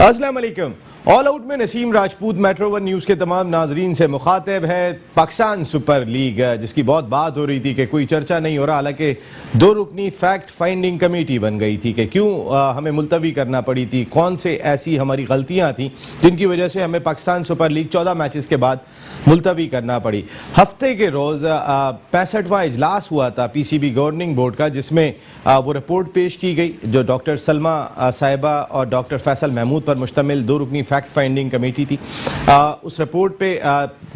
अस्सलाम वालेकुम। All out में Naseem Rajput metro one news के तमाम नाजरीन से मुखातिब है। पाकिस्तान सुपर लीग जिसकी बहुत बात हो रही थी कि कोई चर्चा नहीं हो रहा, हालांकि 2 रुकनी फैक्ट फाइंडिंग कमेटी बन गई थी कि क्यों हमें मुलतवी करना पड़ी थी, कौन से ऐसी हमारी गलतियां थी जिनकी वजह से हमें पाकिस्तान सुपर लीग 14 मैचेस के बाद मुलतवी करना पड़ी। हफ्ते के रोज़ 65वां इजलास हुआ था पीसीबी गवर्निंग बोर्ड का, जिसमें वो रिपोर्ट पेश की गई जो डॉक्टर सलमा साहिबा और डॉक्टर फैसल महमूद पर मुश्तमिल 2 रुकनी फैक्ट फाइंडिंग कमेटी थी। उस रिपोर्ट पे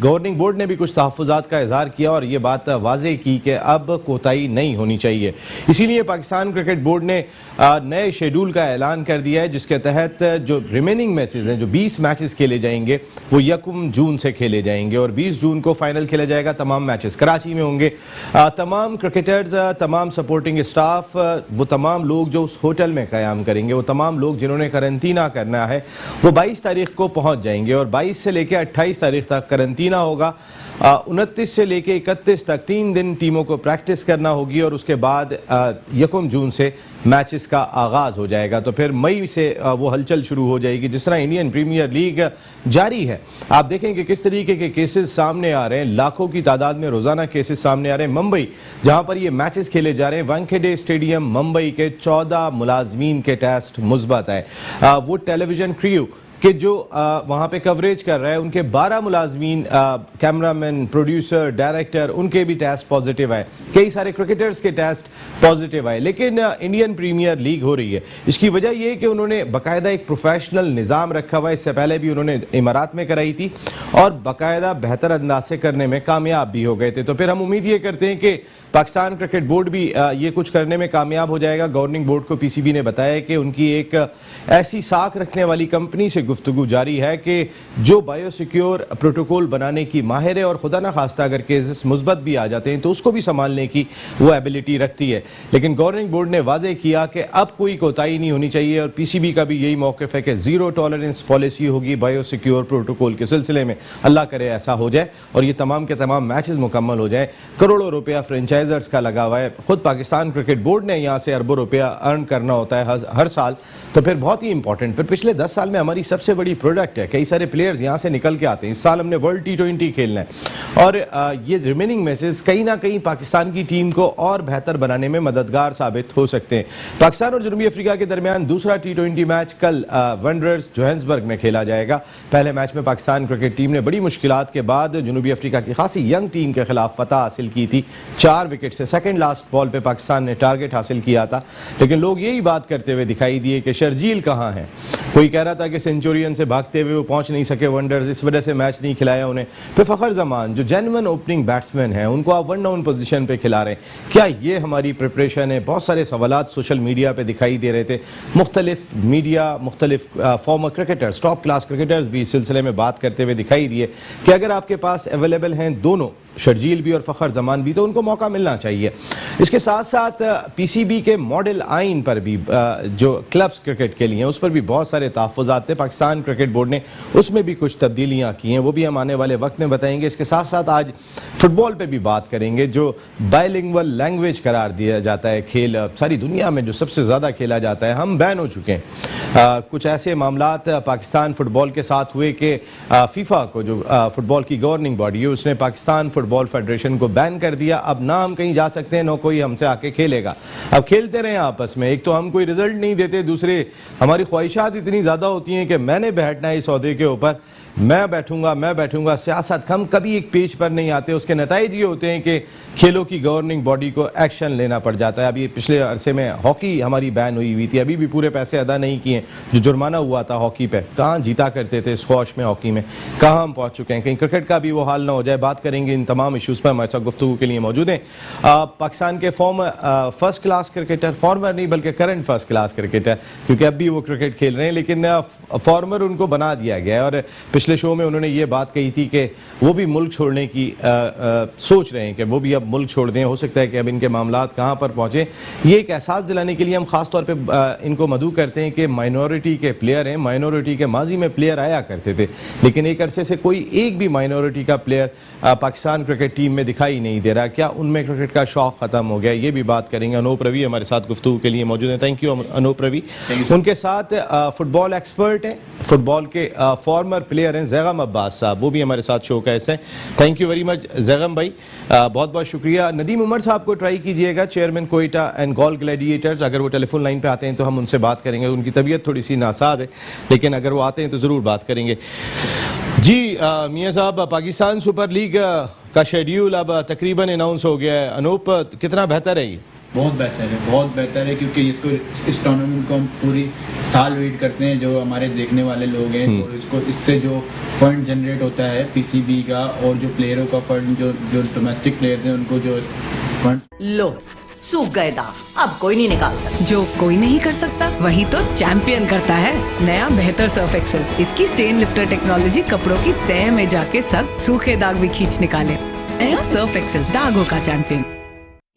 गवर्निंग बोर्ड ने भी कुछ तहफ़्फ़ुज़ात का इज़हार किया और ये बात वाज़ेह की कि अब कोताही नहीं होनी चाहिए। इसीलिए पाकिस्तान क्रिकेट बोर्ड ने नए शेड्यूल का ऐलान कर दिया है, जिसके तहत जो रिमेनिंग मैचेस हैं, जो 20 मैचेस खेले जाएंगे वो 1 जून से खेले जाएंगे और 20 जून को फाइनल खेला जाएगा। तमाम मैचेस कराची में होंगे। तमाम क्रिकेटर्स, तमाम सपोर्टिंग स्टाफ, वो तमाम लोग जो उस होटल में क़याम करेंगे, वो तमाम लोग जिन्होंने करंतना करना है, वो 22 तारीख को पहुंच जाएंगे और 22 से लेकर 28 तारीख तक करंतना होगा। 29 से लेकर 31 तक 3 दिन टीमों को प्रैक्टिस करना होगी और उसके बाद 1 जून से मैचेस का आगाज़ हो जाएगा। तो फिर मई से वो हलचल शुरू हो जाएगी। जिस तरह इंडियन प्रीमियर लीग जारी है, आप देखें कि किस तरीके के केसेस सामने आ रहे हैं, लाखों की तादाद में रोज़ाना केसेस सामने आ रहे हैं। मुंबई, जहां पर ये मैचेस खेले जा रहे हैं, वानखेड़े स्टेडियम मुंबई के 14 मुलाजमीन के टेस्ट मुस्बत है। वो टेलीविजन क्रू कि जो वहाँ पे कवरेज कर रहा है, उनके 12 मुलाजमीन, कैमरामैन, प्रोड्यूसर, डायरेक्टर, उनके भी टेस्ट पॉजिटिव आए। कई सारे क्रिकेटर्स के टेस्ट पॉजिटिव आए। लेकिन इंडियन प्रीमियर लीग हो रही है, इसकी वजह यह है कि उन्होंने बाकायदा एक प्रोफेशनल निज़ाम रखा हुआ है। इससे पहले भी उन्होंने इमारात में कराई थी और बाकायदा बेहतर अंदाज से करने में कामयाब भी हो गए थे। तो फिर हम उम्मीद ये करते हैं कि पाकिस्तान क्रिकेट बोर्ड भी ये कुछ करने में कामयाब हो जाएगा। गवर्निंग बोर्ड को पीसीबी ने बताया कि उनकी एक ऐसी साख रखने वाली कंपनी से गुफ्तगू जारी है कि जो बायोसिक्योर प्रोटोकॉल बनाने की माहिर है और खुदा ना खास्ता अगर केसेस मुस्बत भी आ जाते हैं तो उसको भी संभालने की वो एबिलिटी रखती है। लेकिन गवर्निंग बोर्ड ने वाज़ेह किया कि अब कोई कोताही नहीं होनी चाहिए और पीसीबी का भी यही मौक़िफ़ है कि ज़ीरो टॉलरेंस पॉलिसी होगी बायोसिक्योर प्रोटोकॉल के सिलसिले में। अल्लाह करे ऐसा हो जाए और ये तमाम के तमाम मैचेस मुकम्मल हो जाए। करोड़ों रुपया फ्रेंचाइजर्स का लगा हुआ है। खुद पाकिस्तान क्रिकेट बोर्ड ने यहाँ से अरबों रुपया अर्न करना होता है हर साल, तो फिर बहुत ही इंपॉर्टेंट। फिर पिछले 10 साल में हमारी सबसे बड़ी प्रोडक्ट है, कई सारे प्लेयर्स यहाँ से निकल के आते हैं। इस साल हमने वर्ल्ड T20 खेलना है और ये रिमेनिंग मैचेस कहीं ना कहीं पाकिस्तान की टीम को और बेहतर बनाने में मददगार साबित हो सकते हैं। पाकिस्तान और जनूबी अफ्रीका के दरमियान दूसरा T20 मैच कल वंडरर्स जोहान्सबर्ग में खेला जाएगा। पहले मैच में पाकिस्तान क्रिकेट टीम ने बड़ी मुश्किलात के बाद जनूबी अफ्रीका की खासी यंग टीम के खिलाफ फतह हासिल की थी 4 विकेट से। सेकंड लास्ट बॉल पे पाकिस्तान ने टारगेट हासिल किया था, लेकिन लोग यही बात करते हुए दिखाई दिए कि शर्जील कहाँ है। कोई कह रहा था कि सेंचुरियन से भागते हुए वो पहुंच नहीं सके वंडर्स, इस वजह से मैच नहीं खिलाया उन्हें। फिर फ़खर जमान जो जेन्युइन ओपनिंग बैट्समैन हैं, उनको आप 1 डाउन पोजीशन पे खिला रहे हैं, क्या ये हमारी प्रिपरेशन है? बहुत सारे सवालात सोशल मीडिया पे दिखाई दे रहे थे। मुख्तलिफ मीडिया, मुख्तलिफ farmer cricketers, top class cricketers भी इस सिलसिले में बात करते हुए दिखाई दिए कि अगर आपके पास अवेलेबल हैं दोनों, शर्जील भी और फ़खर जमान भी, तो उनको मौका मिलना चाहिए। इसके साथ साथ पीसीबी के मॉडल आइन पर भी जो क्लब्स क्रिकेट के लिए उस पर भी बहुत सारे तहफ़्फ़ुज़ात थे। पाकिस्तान क्रिकेट बोर्ड ने उसमें भी कुछ तब्दीलियाँ की हैं, वो भी हम आने वाले वक्त में बताएंगे। इसके साथ साथ आज फुटबॉल पर भी बात करेंगे, जो बायलिंगुअल लैंग्वेज करार दिया जाता है खेल, सारी दुनिया में जो सबसे ज़्यादा खेला जाता है, हम बैन हो चुके हैं। कुछ ऐसे मामलात पाकिस्तान फुटबॉल के साथ हुए कि फीफा को, जो फुटबॉल की गवर्निंग बॉडी है, उसने पाकिस्तान फुटबॉल फेडरेशन को बैन कर दिया। अब ना हम कहीं जा सकते हैं, ना कोई हमसे आके खेलेगा। अब खेलते रहे आपस में, एक तो हम कोई रिजल्ट नहीं देते, दूसरे हमारी ख्वाहिशात इतनी ज़्यादा होती हैं कि मैंने बैठना है इस ओहदे के ऊपर, मैं बैठूंगा। सियासत हम कभी एक पेज पर नहीं आते। उसके नतीजे ये होते हैं कि खेलों की गवर्निंग बॉडी को एक्शन लेना पड़ जाता है। अभी पिछले अरसे में हॉकी हमारी बैन हुई थी, अभी भी पूरे पैसे अदा नहीं किए जो जुर्माना हुआ था हॉकी पे। कहाँ जीता करते थे स्क्वॉश में, हॉकी में कहाँ हम पहुँच चुके हैं। कहीं क्रिकेट का भी वो हाल ना हो जाए। बात करेंगे इन तमाम इशूज़ पर। हमारे साथ गुफ्तगू के लिए मौजूद हैं पाकिस्तान के farmer first class cricketer, farmer नहीं बल्कि करंट फर्स्ट क्लास क्रिकेटर, क्योंकि अब भी वो क्रिकेट खेल रहे हैं, लेकिन फॉर्मर उनको बना दिया गया है और पिछले शो में उन्होंने ये बात कही थी कि वो भी मुल्क छोड़ने की सोच रहे हैं कि वो भी अब मुल्क छोड़ दें। हो सकता है कि अब इनके मामलात कहाँ पर पहुँचे। ये एक एहसास दिलाने के लिए हम ख़ास तौर पर इनको मदऊ करते हैं कि माइनॉरिटी के प्लेयर हैं। माइनॉरिटी के माजी में प्लेयर आया करते थे, लेकिन एक अरसे से कोई एक भी माइनॉरिटी का प्लेयर पाकिस्तान क्रिकेट टीम में दिखाई नहीं दे रहा। क्या उनमें क्रिकेट का शौक़ ख़त्म हो गया? ये भी बात करेंगे। अनूप रवि हमारे साथ गुफ्तगू के लिए मौजूद हैं। Thank you Anoop Ravi. उनके साथ फुटबॉल एक्सपर्ट हैं, फुटबॉल के फॉर्मर प्लेयर हैं ज़ैगम अब्बास साहब, वो भी हमारे साथ शो का हिस्सा हैं। Thank you very much Zaigham भाई, बहुत बहुत शुक्रिया। नदीम उमर साहब को ट्राई कीजिएगा, chairman Quetta and Galle gladiators. अगर वो टेलीफोन लाइन पे आते हैं तो हम उनसे बात करेंगे। उनकी तबीयत थोड़ी सी नासाज है, लेकिन अगर वो आते हैं तो ज़रूर बात करेंगे। जी मियाँ साहब, पाकिस्तान सुपर लीग का शेड्यूल अब तकरीबन अनाउंस हो गया है। अनूप, कितना बेहतर है ये? बहुत बेहतर है, बहुत बेहतर है, क्योंकि इसको इस टूर्नामेंट को हम पूरी साल वेट करते हैं, जो हमारे देखने वाले लोग हैं। और इसको इससे जो फंड जनरेट होता है पीसीबी का, और जो प्लेयरों का फंड, जो डोमेस्टिक प्लेयर्स हैं उनको जो फंड लो सूख गए दाग, अब कोई नहीं निकाल सकता। जो कोई नहीं कर सकता वही तो चैंपियन करता है। नया बेहतर सर्फ एक्सेल, इसकी स्टेन लिफ्टर टेक्नोलॉजी कपड़ों की तह में जाके सख्त सूखे दाग भी खींच निकाले। नया सर्फ एक्सेल, दागों का चैंपियन।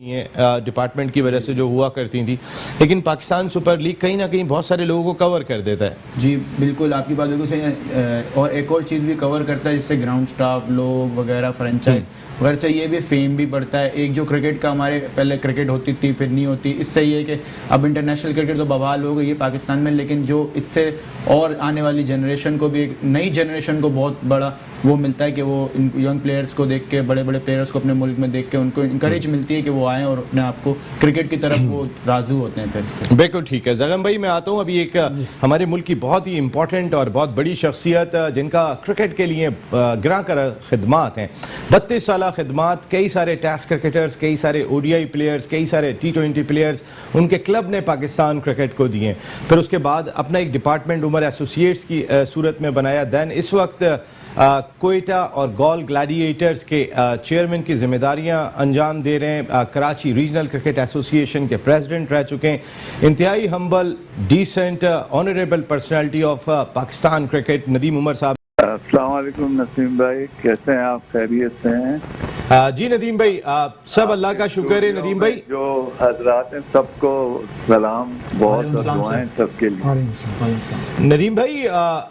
ये डिपार्टमेंट की वजह से जो हुआ करती थी, लेकिन पाकिस्तान सुपर लीग कहीं ना कहीं बहुत सारे लोगों को कवर कर देता है। जी बिल्कुल, आपकी बात बिल्कुल सही है। और एक और चीज़ भी कवर करता है, जिससे ग्राउंड स्टाफ लोग वगैरह फ्रेंचाइज वगैरह से ये भी फेम भी बढ़ता है। एक जो क्रिकेट का हमारे पहले क्रिकेट होती थी फिर नहीं होती, इससे ये कि अब इंटरनेशनल क्रिकेट तो बवाल हो गई है पाकिस्तान में, लेकिन जो इससे और आने वाली जनरेशन को भी, एक नई जनरेशन को बहुत बड़ा वो मिलता है कि वो यंग प्लेयर्स को देख के, बड़े बड़े प्लेयर्स को अपने मुल्क में देख के उनको इंकरेज मिलती है कि वो आएँ और अपने आप को क्रिकेट की तरफ वो राजू होते हैं फिर। बिल्कुल ठीक है ज़ैगम भाई, मैं आता हूँ। अभी एक हमारे मुल्क की बहुत ही इंपॉर्टेंट और बहुत बड़ी शख्सियत, जिनका क्रिकेट के लिए गिरा कर खिदमात हैं, 32 साल खिदमात, कई सारे टेस्ट क्रिकेटर्स, कई सारे ओडीआई प्लेयर्स, कई सारे T20 प्लेयर्स उनके क्लब ने पाकिस्तान क्रिकेट को दिए। फिर उसके बाद अपना एक डिपार्टमेंट उमर एसोसिएट्स की सूरत में बनाया। दैन इस वक्त कोयटा और गॉल ग्लैडिएटर्स के चेयरमैन की जिम्मेदारियां अंजाम दे रहे हैं। कराची रीजनल क्रिकेट एसोसिएशन के प्रेसिडेंट रह चुके हैं। इंतहाई humble, decent, honourable personality of Pakistan cricket, Nadeem Umar साहब। अस्सलाम वालेकुम नसीम भाई, कैसे हैं आप? खैरियत से हैं? जी नदीम भाई, सब अल्लाह का शुक्र है। नदीम भाई, जो हजरात हैं सबको सलाम, बहुत दुआएं सबके लिए। नदीम भाई,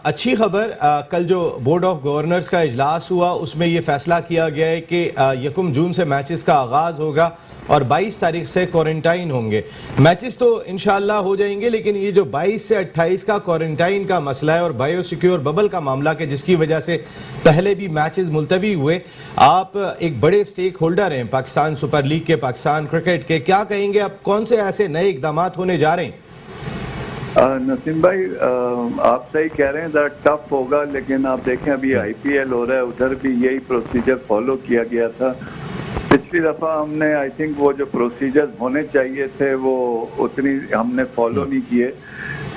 अच्छी खबर, कल जो बोर्ड ऑफ गवर्नर्स का इजलास हुआ उसमें ये फैसला किया गया है कि 1 जून से मैचेस का आगाज़ होगा और 22 तारीख से क्वारंटाइन होंगे। मैचेस तो इंशाल्लाह हो जाएंगे, लेकिन ये जो 22 से 28 का क्वारंटाइन का मसला है और बायो सिक्योर बबल का मामला के जिसकी वजह से पहले भी मैचेस मुलतवी हुए, आप एक बड़े स्टेक होल्डर हैं पाकिस्तान सुपर लीग के, पाकिस्तान क्रिकेट के, क्या कहेंगे आप, कौन से ऐसे नए इकदाम होने जा रहे हैं? नसीम भाई, आप सही कह रहे हैं, ज़रा टफ होगा, लेकिन आप देखें अभी IPL हो रहा है, उधर भी यही प्रोसीजर फॉलो किया गया था। पिछली दफ़ा हमने आई थिंक वो जो प्रोसीजर होने चाहिए थे वो उतनी हमने फॉलो नहीं किए,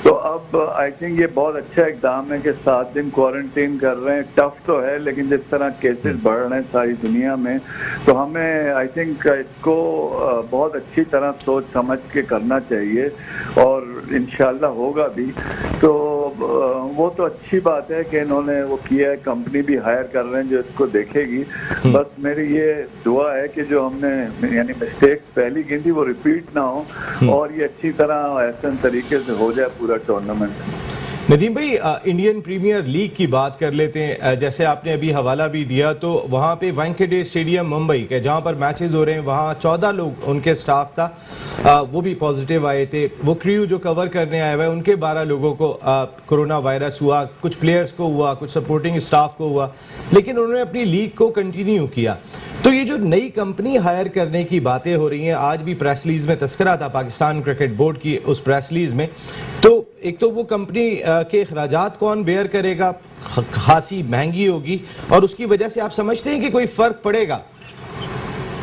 तो अब आई थिंक ये बहुत अच्छा इकदाम है कि 7 दिन क्वारंटीन कर रहे हैं। टफ तो है, लेकिन जिस तरह केसेस बढ़ रहे हैं सारी दुनिया में, तो हमें आई थिंक इसको बहुत अच्छी तरह सोच समझ के करना चाहिए और इंशाल्लाह होगा भी। तो वो तो अच्छी बात है कि इन्होंने वो किया है, कंपनी भी हायर कर रहे हैं जो इसको देखेगी। बस मेरी ये दुआ है कि जो हमने यानी मिस्टेक्स पहली की थी वो रिपीट ना हो और ये अच्छी तरह ऐसे तरीके से हो जाए पूरा टूर्नामेंट। नदीम भाई, इंडियन प्रीमियर लीग की बात कर लेते हैं। जैसे आपने अभी हवाला भी दिया, तो वहाँ पे वानखेड़े स्टेडियम मुंबई के जहाँ पर मैचेस हो रहे हैं, वहाँ 14 लोग उनके स्टाफ था, वो भी पॉजिटिव आए थे। वो क्रू जो कवर करने आया हुआ है उनके 12 लोगों को कोरोना वायरस हुआ, कुछ प्लेयर्स को हुआ, कुछ सपोर्टिंग स्टाफ को हुआ, लेकिन उन्होंने अपनी लीग को कंटिन्यू किया। तो ये जो नई कंपनी हायर करने की बातें हो रही हैं, आज भी प्रेस रिलीज में तस्करा था पाकिस्तान क्रिकेट बोर्ड की उस प्रेस रिलीज में, तो एक तो वो कंपनी के अखराजात कौन बेयर करेगा, खासी महंगी होगी, और उसकी वजह से आप समझते हैं कि कोई फर्क पड़ेगा?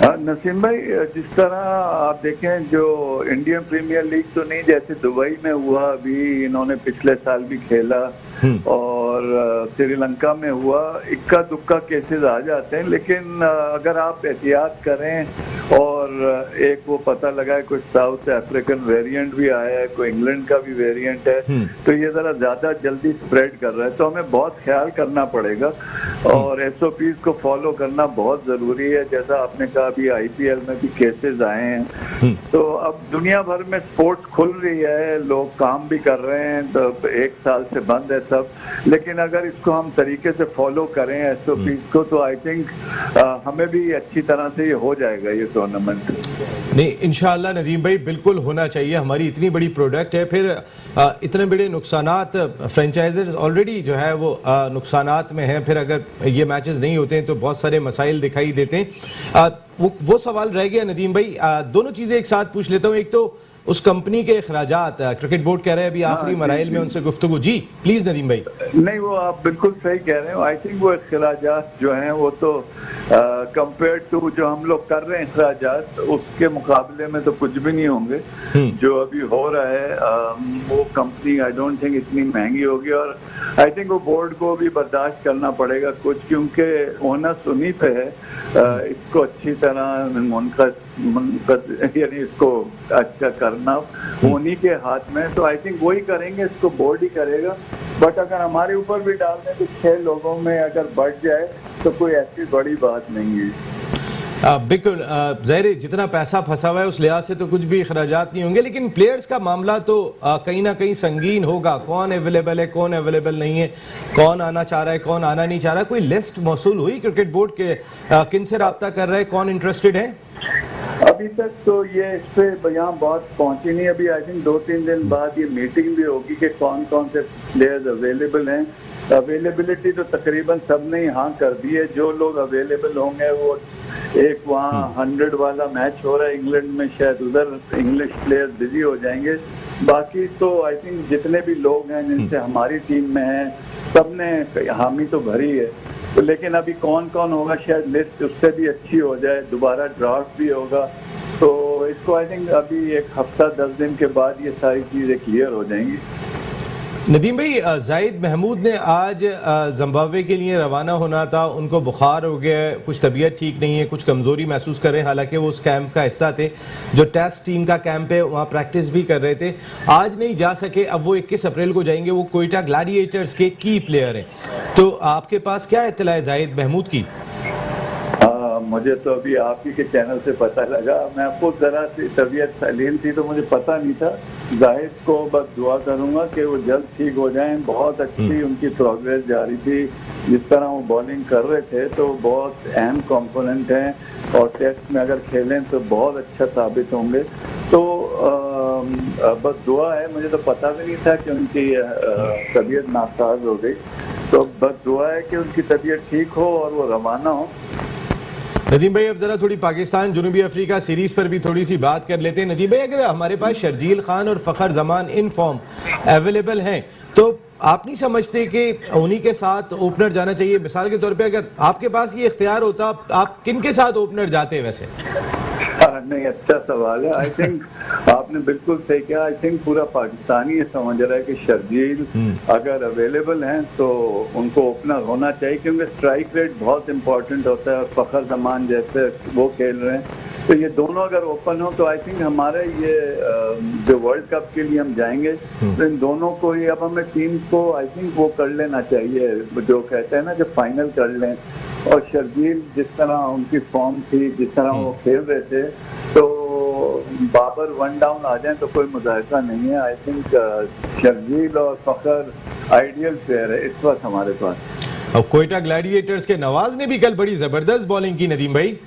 नसीम भाई, जिस तरह आप देखें, जो इंडियन प्रीमियर लीग तो नहीं, जैसे दुबई में हुआ, अभी इन्होंने पिछले साल भी खेला और श्रीलंका में हुआ, इक्का दुक्का केसेस आ जाते हैं, लेकिन अगर आप एहतियात करें और और एक वो पता लगा है कुछ साउथ अफ्रीकन वेरिएंट भी आया है, कोई इंग्लैंड का भी वेरिएंट है, तो ये जरा ज्यादा जल्दी स्प्रेड कर रहा है, तो हमें बहुत ख्याल करना पड़ेगा और SOPs को फॉलो करना बहुत जरूरी है। जैसा आपने कहा अभी IPL में भी केसेस आए हैं, तो अब दुनिया भर में स्पोर्ट्स खुल रही है, लोग काम भी कर रहे हैं, तो एक साल से बंद है सब, लेकिन अगर इसको हम तरीके से फॉलो करें SOPs को, तो आई थिंक हमें भी अच्छी तरह से ये हो जाएगा ये टूर्नामेंट। नहीं, इंशाअल्लाह नदीम भाई बिल्कुल होना चाहिए। हमारी इतनी बड़ी प्रोडक्ट है, फिर इतने बड़े नुकसानात, फ्रेंचाइजर्स ऑलरेडी जो है वो नुकसानात में हैं, फिर अगर ये मैचेस नहीं होते हैं तो बहुत सारे मसाइल दिखाई देते हैं। वो सवाल रह गया नदीम भाई, दोनों चीज़ें एक साथ पूछ लेता हूँ। एक तो उस कंपनी के अखराजात, क्रिकेट बोर्ड कह रहे हैं अभी आखिरी मराइल में उनसे गुफ्तगू। जी प्लीज नदीम भाई। नहीं, वो आप बिल्कुल सही कह रहे हो। आई थिंक वो अखराजात जो हैं वो तो कंपेयर टू जो हम लोग कर रहे हैं अखराजात, उसके मुकाबले में तो कुछ भी नहीं होंगे। जो अभी हो रहा है वो कंपनी आई डोंट थिंक इतनी महंगी होगी, और आई थिंक वो बोर्ड को भी बर्दाश्त करना पड़ेगा कुछ, क्योंकि ओनस उन्हीं पे है इसको अच्छी तरह यानी इसको अच्छा करना उन्हीं के हाथ में, तो आई थिंक वही करेंगे, इसको बोर्ड ही करेगा। बट अगर हमारे ऊपर भी डाल दें तो 6 लोगों में अगर बढ़ जाए तो कोई ऐसी बड़ी बात नहीं है। बिल्कुल ज़ाहिर, जितना पैसा फंसा हुआ है उस लिहाज से तो कुछ भी अखराजात नहीं होंगे, लेकिन प्लेयर्स का मामला तो कहीं ना कहीं संगीन होगा। कौन अवेलेबल है, कौन अवेलेबल नहीं है, कौन आना चाह रहा है, कौन आना नहीं चाह रहा। कोई लिस्ट मौसूल हुई क्रिकेट बोर्ड के, किन से रब्ता कर रहा है, कौन इंटरेस्टेड है? अभी तक तो ये इस पे यहाँ बहुत पहुंची नहीं। अभी आई थिंक 2-3 दिन बाद ये मीटिंग भी होगी कि कौन कौन से प्लेयर्स अवेलेबल हैं। अवेलेबिलिटी तो तकरीबन सबने हाँ कर दी है। जो लोग अवेलेबल होंगे वो एक वहाँ 100 वाला मैच हो रहा है इंग्लैंड में, शायद उधर इंग्लिश प्लेयर्स बिजी हो जाएंगे। बाकी तो आई थिंक जितने भी लोग हैं जिनसे हमारी टीम में हैं सबने हामी तो भरी है। तो लेकिन अभी कौन कौन होगा, शायद लिस्ट उससे भी अच्छी हो जाए, दोबारा ड्राफ्ट भी होगा, तो इसको आई थिंक अभी 1 हफ्ता 10 दिन के बाद ये सारी चीज़ें क्लियर हो जाएंगी। नदीम भाई, जाहिद महमूद ने आज जिम्बाब्वे के लिए रवाना होना था, उनको बुखार हो गया है, कुछ तबीयत ठीक नहीं है, कुछ कमज़ोरी महसूस कर रहे हैं। हालांकि वो उस कैंप का हिस्सा थे, जो टेस्ट टीम का कैंप है, वहाँ प्रैक्टिस भी कर रहे थे। आज नहीं जा सके, अब वो 21 अप्रैल को जाएंगे। वो कोयटा ग्लैडिएटर्स के की प्लेयर हैं, तो आपके पास क्या इत्तला है जाहिद महमूद की? मुझे तो अभी आप ही के चैनल से पता लगा। मैं आपको ज़रा सी तबीयत सलीम थी तो मुझे पता नहीं था। जाहिद को बस दुआ करूंगा कि वो जल्द ठीक हो जाएं। बहुत अच्छी उनकी प्रोग्रेस जारी थी, जिस तरह वो बॉलिंग कर रहे थे, तो बहुत अहम कंपोनेंट हैं और टेस्ट में अगर खेलें तो बहुत अच्छा साबित होंगे। तो बस दुआ है। मुझे तो पता भी नहीं था कि उनकी तबीयत नासाज हो गई, तो बस दुआ है कि उनकी तबीयत ठीक हो और वो रवाना हो। नदीम भाई, अब जरा थोड़ी पाकिस्तान जुनूबी अफ्रीका सीरीज पर भी थोड़ी सी बात कर लेते हैं। नदीम भाई, अगर हमारे पास शर्जील खान और Fakhar Zaman in form available हैं, तो आप नहीं समझते कि उन्हीं के साथ ओपनर जाना चाहिए? मिसाल के तौर पे अगर आपके पास ये इख्तियार होता, आप किन के साथ ओपनर जाते वैसे? नहीं, अच्छा सवाल है। आई थिंक आपने बिल्कुल सही किया। आई थिंक पूरा पाकिस्तानी ये समझ रहा है कि शर्जील अगर अवेलेबल हैं तो उनको ओपनर होना चाहिए, क्योंकि स्ट्राइक रेट बहुत इंपॉर्टेंट होता है और फ़खर जमान जैसे वो खेल रहे हैं, तो ये दोनों अगर ओपन हो तो आई थिंक हमारे ये जो वर्ल्ड कप के लिए हम जाएंगे तो इन दोनों को ही, अब हमें टीम को आई थिंक वो कर लेना चाहिए, जो कहते हैं ना कि फाइनल कर लें। और शर्जील जिस तरह उनकी फॉर्म थी, जिस तरह वो खेल रहे थे, तो बाबर 1 डाउन आ जाए तो कोई मुजाहिदा नहीं है। आई थिंक शर्जील और फ़खर आइडियल प्लेयर है इस वक्त हमारे पास। अब कोयटा ग्लैडिएटर्स के नवाज ने भी कल बड़ी जबरदस्त बॉलिंग की नदीम भाई।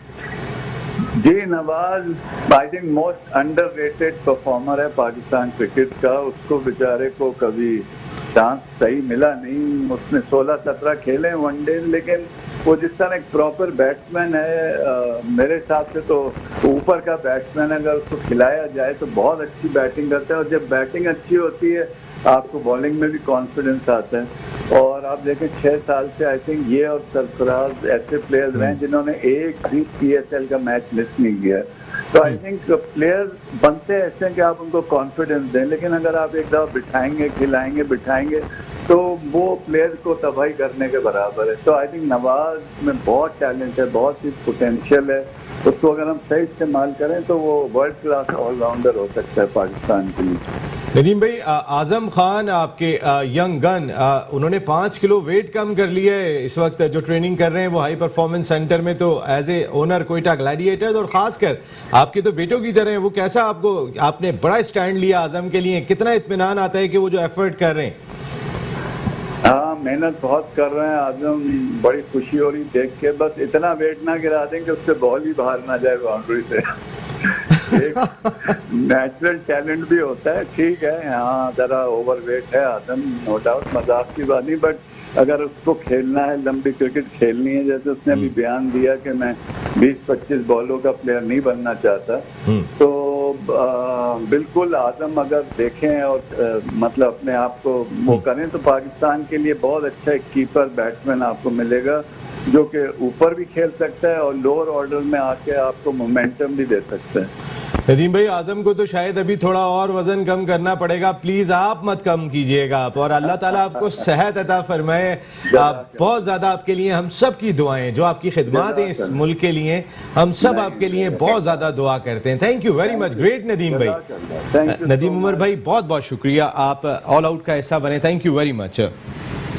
जी, Nawaz I think most underrated performer है पाकिस्तान क्रिकेट का। उसको बेचारे को कभी चांस सही मिला नहीं। उसने 16-17 खेले वनडे, लेकिन वो जिस तरह एक प्रॉपर बैट्समैन है, मेरे हिसाब से तो ऊपर का बैट्समैन, अगर उसको खिलाया जाए तो बहुत अच्छी बैटिंग करता है। और जब बैटिंग अच्छी होती है आपको बॉलिंग में भी कॉन्फिडेंस आता है। और आप देखें 6 साल से आई थिंक ये और सरफराज ऐसे प्लेयर्स रहे जिन्होंने एक भी PSL का मैच मिस नहीं किया। तो आई थिंक प्लेयर बनते ऐसे हैं कि आप उनको कॉन्फिडेंस दें, लेकिन अगर आप एक दफा बिठाएंगे, खिलाएंगे, बिठाएंगे तो वो प्लेयर को तबाही करने के बराबर है। तो आई थिंक नवाज में बहुत टैलेंट है, बहुत ही पोटेंशियल है उसको अगर हम सही इस्तेमाल करें तो वो वर्ल्ड क्लास ऑलराउंडर हो सकता है पाकिस्तान के लिए। नदीम भाई, आजम खान आपके यंग गन, उन्होंने 5 किलो वेट कम कर लिया है इस वक्त जो ट्रेनिंग कर रहे हैं वो हाई परफॉर्मेंस सेंटर में, तो as a owner Quetta gladiators और खासकर आपके तो बेटों की तरह है, वो कैसा आपने बड़ा स्टैंड लिया आजम के लिए, कितना इत्मीनान आता है कि वो जो एफर्ट कर रहे हैं? हाँ, मेहनत बहुत कर रहे हैं आजम, बड़ी खुशी हो रही देख के। बस इतना वेट ना गिरा दें कि उससे बॉल ही बाहर ना जाए बाउंड्री से। एक नेचुरल टैलेंट भी होता है, ठीक है, हाँ जरा ओवरवेट है आदम, नो डाउट, मजाक की बात नहीं, बट अगर उसको खेलना है, लंबी क्रिकेट खेलनी है, जैसे उसने अभी बयान दिया कि मैं 20-25 बॉलों का प्लेयर नहीं बनना चाहता, तो बिल्कुल आजम अगर देखें और मतलब अपने आप को वो करें तो पाकिस्तान के लिए बहुत अच्छा एक कीपर बैट्समैन आपको मिलेगा जो कि ऊपर भी खेल सकता है और लोअर ऑर्डर में आके आपको मोमेंटम भी दे सकता है। नदीम भाई, आजम को तो शायद अभी थोड़ा और वजन कम करना पड़ेगा, प्लीज आप मत कम कीजिएगा आप, और अल्लाह ताला आपको सेहत अता फरमाए। बहुत ज्यादा आपके लिए हम सब की दुआएं, जो आपकी खिदमत है इस मुल्क के लिए, हम सब आपके लिए बहुत ज्यादा दुआ करते हैं। Thank you very much, great Nadeem भाई। नदीम उमर भाई, बहुत बहुत शुक्रिया, आप ऑल आउट का हिस्सा बने, thank you very much.